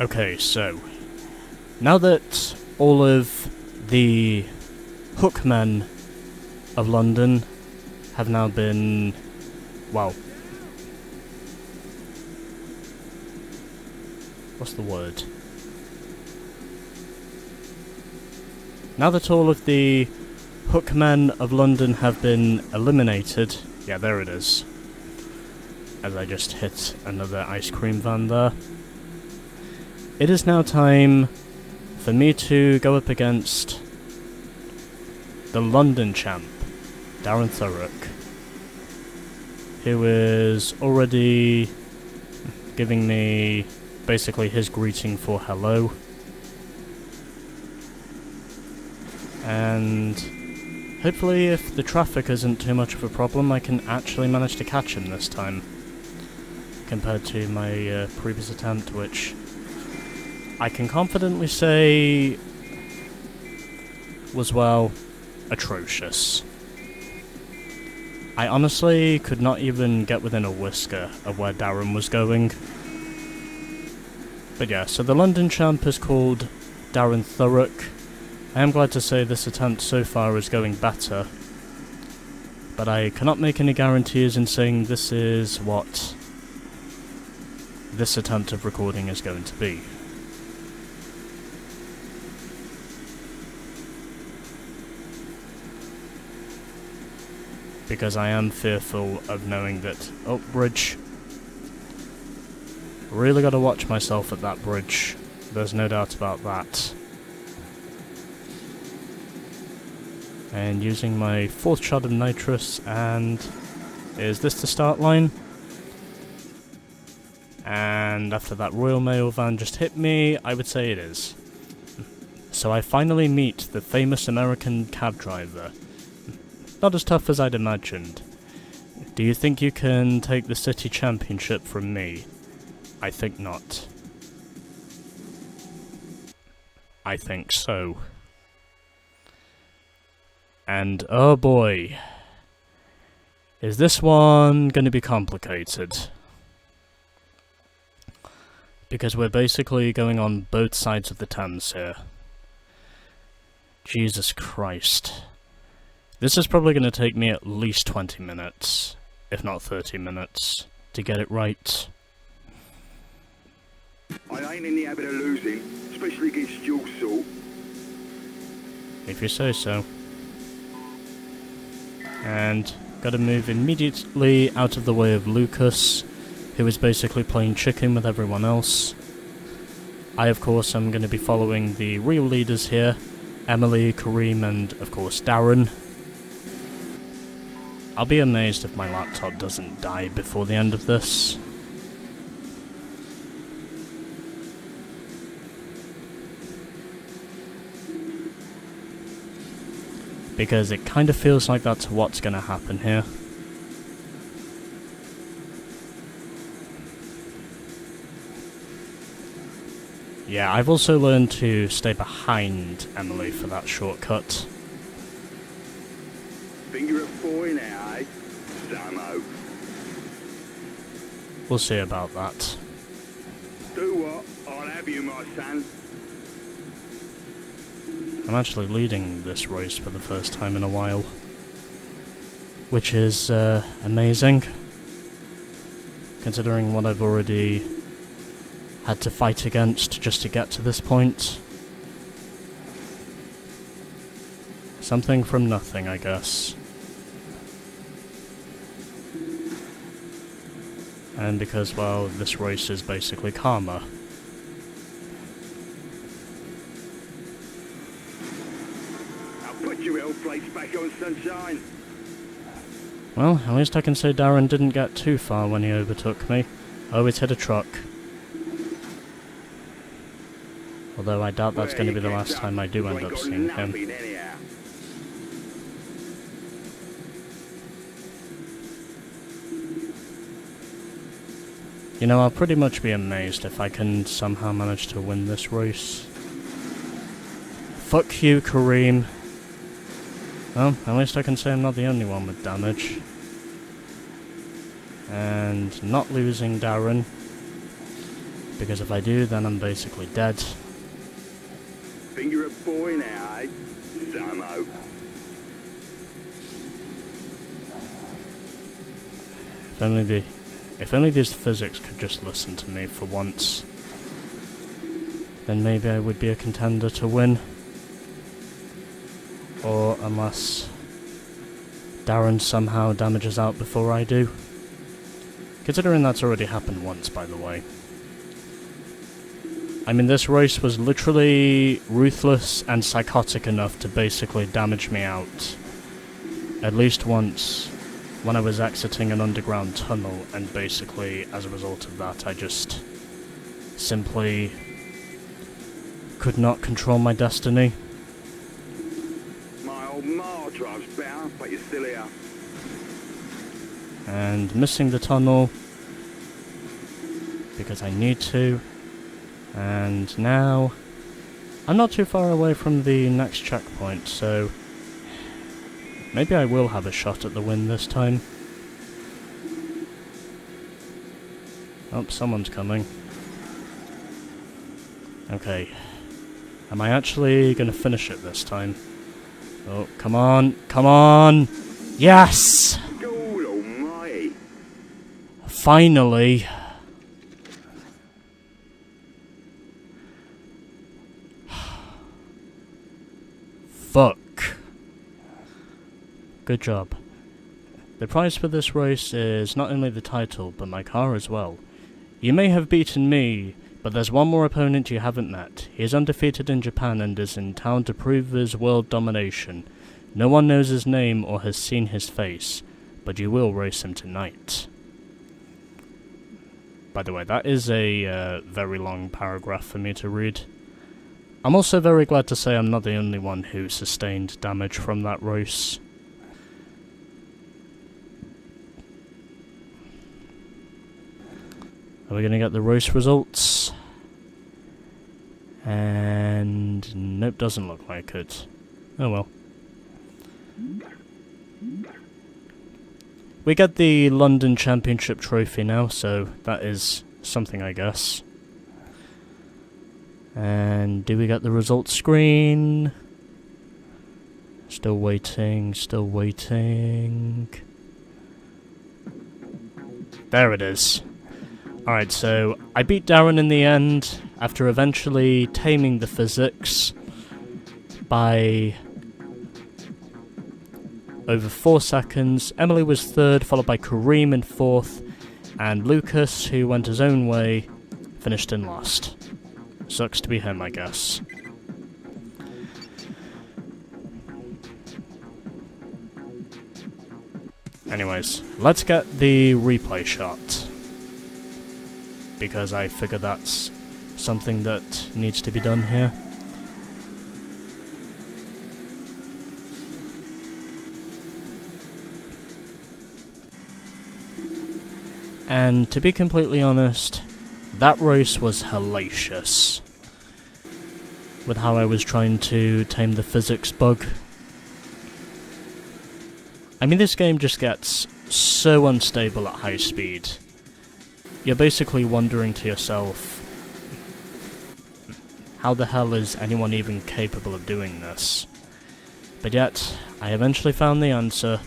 Okay, so now that all of the hookmen of London have now been, well, what's the word? Now that all of the hookmen of London have been eliminated, yeah, there it is, as I just hit another ice cream van there. It is now time for me to go up against the London champ, Darren Thurrock, who is already giving me basically his greeting for hello. And hopefully if the traffic isn't too much of a problem, I can actually manage to catch him this time, compared to my previous attempt, which I can confidently say was, well, atrocious. I honestly could not even get within a whisker of where Darren was going. But yeah, so the London champ is called Darren Thurrock. I am glad to say this attempt so far is going better, but I cannot make any guarantees in saying this is what this attempt of recording is going to be. Because I am fearful of knowing that... Oh, bridge. Really gotta watch myself at that bridge. There's no doubt about that. And using my 4th shot of nitrous, and... Is this the start line? And after that Royal Mail van just hit me, I would say it is. So I finally meet the famous American cab driver. Not as tough as I'd imagined. Do you think you can take the city championship from me? I think not. I think so. And oh boy, is this one going to be complicated? Because we're basically going on both sides of the Thames here. Jesus Christ. This is probably going to take me at least 20 minutes, if not 30 minutes, to get it right. I ain't in the habit of losing, especially against your sort. If you say so. And gotta move immediately out of the way of Lucas, who is basically playing chicken with everyone else. I, of course, am going to be following the real leaders here, Emily, Kareem, and, of course, Darren. I'll be amazed if my laptop doesn't die before the end of this. Because it kind of feels like that's what's going to happen here. Yeah, I've also learned to stay behind Emily for that shortcut. Think you're a boy now, eh? Samo. We'll see about that. Do what? I'll have you, my son. I'm actually leading this race for the first time in a while, which is amazing, considering what I've already had to fight against just to get to this point. Something from nothing, I guess. And because, well, this race is basically karma. Your old place back on, sunshine. Well, at least I can say Darren didn't get too far when he overtook me. Oh, he's hit a truck. Although I doubt that's going to be the last time I do end up seeing him. You know, I'll pretty much be amazed if I can somehow manage to win this race. Fuck you, Kareem. Well, at least I can say I'm not the only one with damage. And not losing Darren. Because if I do, then I'm basically dead. Think you're a boy now, eh? Samo. If only these physics could just listen to me for once, then maybe I would be a contender to win. Or unless Darren somehow damages out before I do. Considering that's already happened once, by the way. I mean, this race was literally ruthless and psychotic enough to basically damage me out. At least once, when I was exiting an underground tunnel, and basically, as a result of that, I just simply could not control my destiny. My old ma drives better, but you're still here. And missing the tunnel because I need to. And now I'm not too far away from the next checkpoint, so maybe I will have a shot at the win this time. Oh, someone's coming. Okay. Am I actually gonna finish it this time? Oh, come on, come on! Yes! God almighty. Finally! Fuck. Good job. The prize for this race is not only the title, but my car as well. You may have beaten me, but there's one more opponent you haven't met. He is undefeated in Japan and is in town to prove his world domination. No one knows his name or has seen his face, but you will race him tonight. By the way, that is a very long paragraph for me to read. I'm also very glad to say I'm not the only one who sustained damage from that race. Are we going to get the race results? And nope, doesn't look like it. Oh well. We get the London Championship trophy now, so that is something, I guess. And do we get the results screen? Still waiting, still waiting. There it is. Alright, so I beat Darren in the end, after eventually taming the physics by over 4 seconds. Emily was third, followed by Kareem in fourth, and Lucas, who went his own way, finished in last. Sucks to be him, I guess. Anyways, let's get the replay shot, because I figure that's something that needs to be done here. And to be completely honest, that race was hellacious with how I was trying to tame the physics bug. I mean, this game just gets so unstable at high speed. You're basically wondering to yourself, how the hell is anyone even capable of doing this? But yet, I eventually found the answer.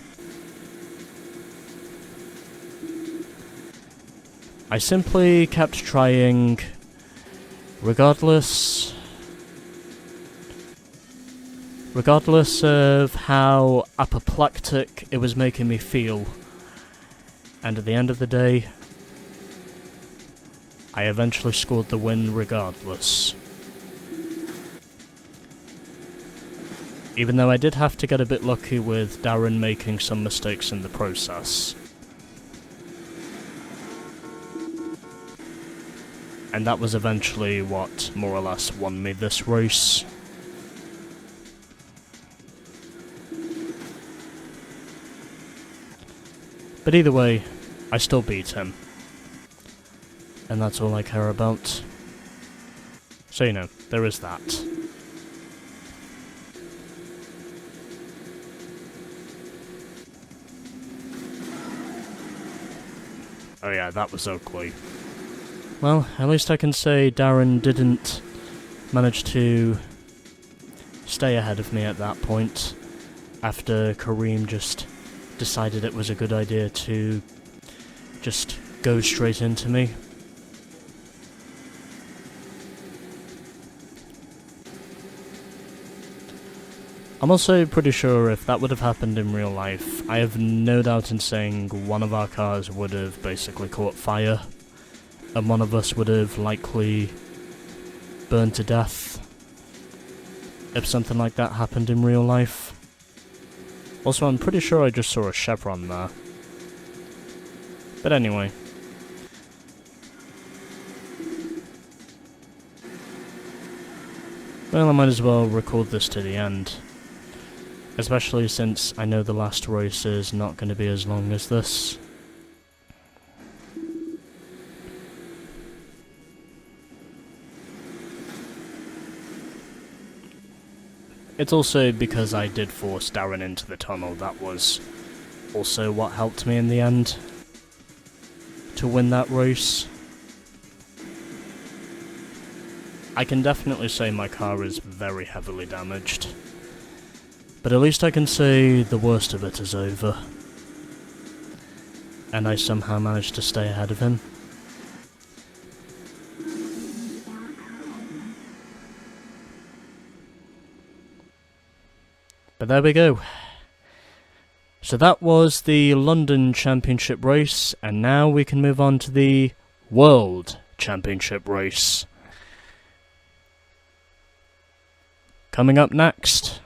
I simply kept trying, regardless of how apoplectic it was making me feel. And at the end of the day, I eventually scored the win regardless. Even though I did have to get a bit lucky with Darren making some mistakes in the process. And that was eventually what more or less won me this race. But either way, I still beat him. And that's all I care about. So you know, there is that. Oh yeah, that was ugly. Well, at least I can say Darren didn't manage to stay ahead of me at that point, after Kareem just decided it was a good idea to just go straight into me. I'm also pretty sure if that would have happened in real life, I have no doubt in saying one of our cars would have basically caught fire, and one of us would have likely burned to death if something like that happened in real life. Also, I'm pretty sure I just saw a chevron there. But anyway. Well, I might as well record this to the end. Especially since I know the last race is not going to be as long as this. It's also because I did force Darren into the tunnel, that was also what helped me in the end to win that race. I can definitely say my car is very heavily damaged, but at least I can say the worst of it is over, and I somehow managed to stay ahead of him. But there we go. So that was the London Championship race, and now we can move on to the World Championship race. Coming up next.